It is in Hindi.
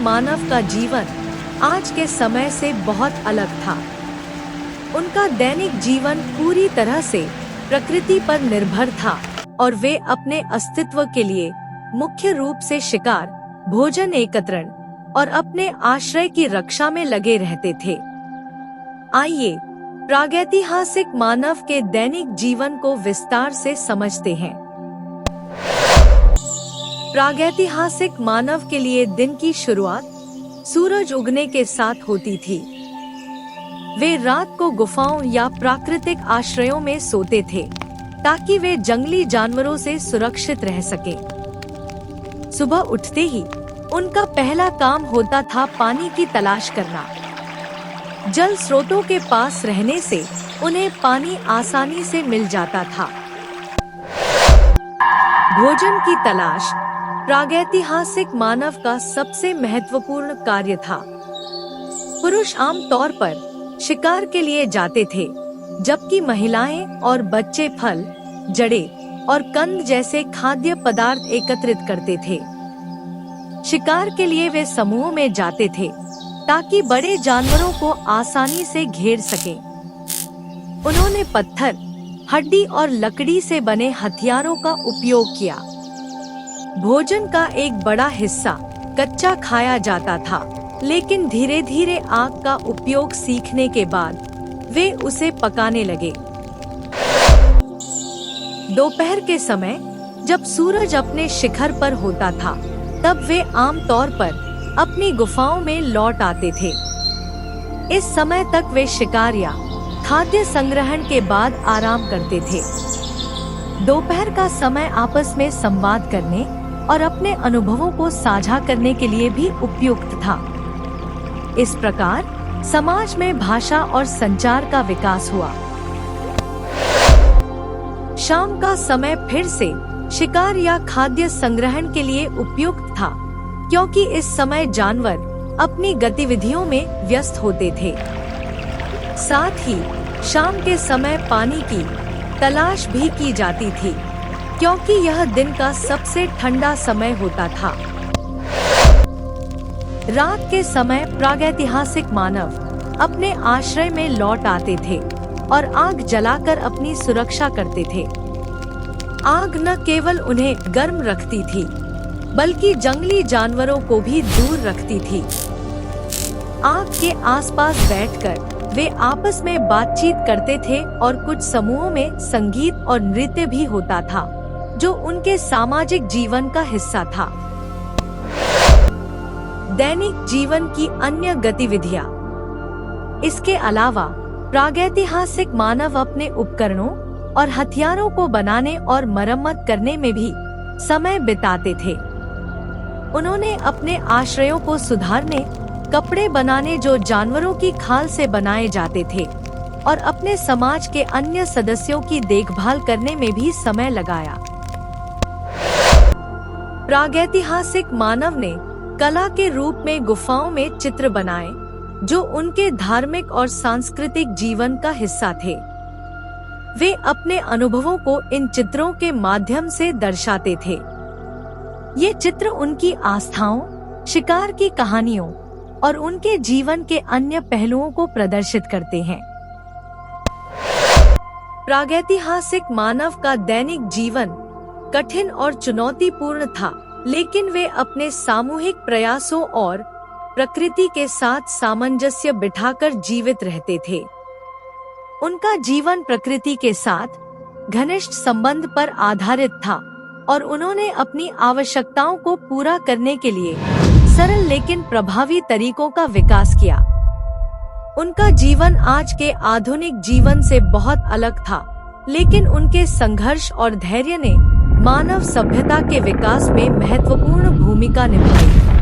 मानव का जीवन आज के समय से बहुत अलग था। उनका दैनिक जीवन पूरी तरह से प्रकृति पर निर्भर था और वे अपने अस्तित्व के लिए मुख्य रूप से शिकार, भोजन एकत्रण और अपने आश्रय की रक्षा में लगे रहते थे। आइए प्रागैतिहासिक मानव के दैनिक जीवन को विस्तार से समझते हैं। प्रागैतिहासिक मानव के लिए दिन की शुरुआत सूरज उगने के साथ होती थी। वे रात को गुफाओं या प्राकृतिक आश्रयों में सोते थे ताकि वे जंगली जानवरों से सुरक्षित रह सकें। सुबह उठते ही उनका पहला काम होता था पानी की तलाश करना। जल स्रोतों के पास रहने से उन्हें पानी आसानी से मिल जाता था। भोजन की तलाश प्रागैतिहासिक मानव का सबसे महत्वपूर्ण कार्य था। पुरुष आम तौर पर शिकार के लिए जाते थे, जबकि महिलाएं और बच्चे फल, जड़ें और कंद जैसे खाद्य पदार्थ एकत्रित करते थे। शिकार के लिए वे समूह में जाते थे ताकि बड़े जानवरों को आसानी से घेर सकें। उन्होंने पत्थर, हड्डी और लकड़ी से बने हथियारों का उपयोग किया। भोजन का एक बड़ा हिस्सा कच्चा खाया जाता था, लेकिन धीरे धीरे आग का उपयोग सीखने के बाद वे उसे पकाने लगे। दोपहर के समय जब सूरज अपने शिखर पर होता था, तब वे आम तौर पर अपनी गुफाओं में लौट आते थे। इस समय तक वे शिकार या खाद्य संग्रहण के बाद आराम करते थे। दोपहर का समय आपस में संवाद करने और अपने अनुभवों को साझा करने के लिए भी उपयुक्त था। इस प्रकार समाज में भाषा और संचार का विकास हुआ। शाम का समय फिर से शिकार या खाद्य संग्रहण के लिए उपयुक्त था, क्योंकि इस समय जानवर अपनी गतिविधियों में व्यस्त होते थे। साथ ही शाम के समय पानी की तलाश भी की जाती थी, क्योंकि यह दिन का सबसे ठंडा समय होता था। रात के समय प्रागैतिहासिक मानव अपने आश्रय में लौट आते थे और आग जलाकर अपनी सुरक्षा करते थे। आग न केवल उन्हें गर्म रखती थी, बल्कि जंगली जानवरों को भी दूर रखती थी। आग के आसपास बैठकर वे आपस में बातचीत करते थे और कुछ समूहों में संगीत और नृत्य भी होता था, जो उनके सामाजिक जीवन का हिस्सा था। दैनिक जीवन की अन्य गतिविधियां। इसके अलावा प्रागैतिहासिक मानव अपने उपकरणों और हथियारों को बनाने और मरम्मत करने में भी समय बिताते थे। उन्होंने अपने आश्रयों को सुधारने, कपड़े बनाने जो जानवरों की खाल से बनाए जाते थे, और अपने समाज के अन्य सदस्यों की देखभाल करने में भी समय लगाया। प्रागैतिहासिक मानव ने कला के रूप में गुफाओं में चित्र बनाए, जो उनके धार्मिक और सांस्कृतिक जीवन का हिस्सा थे। वे अपने अनुभवों को इन चित्रों के माध्यम से दर्शाते थे। ये चित्र उनकी आस्थाओं, शिकार की कहानियों और उनके जीवन के अन्य पहलुओं को प्रदर्शित करते हैं। प्रागैतिहासिक मानव का दैनिक जीवन कठिन और चुनौतीपूर्ण था, लेकिन वे अपने सामूहिक प्रयासों और प्रकृति के साथ सामंजस्य बिठाकर जीवित रहते थे। उनका जीवन प्रकृति के साथ घनिष्ठ संबंध पर आधारित था और उन्होंने अपनी आवश्यकताओं को पूरा करने के लिए सरल लेकिन प्रभावी तरीकों का विकास किया। उनका जीवन आज के आधुनिक जीवन से बहुत अलग था, लेकिन उनके संघर्ष और धैर्य ने मानव सभ्यता के विकास में महत्वपूर्ण भूमिका निभाई।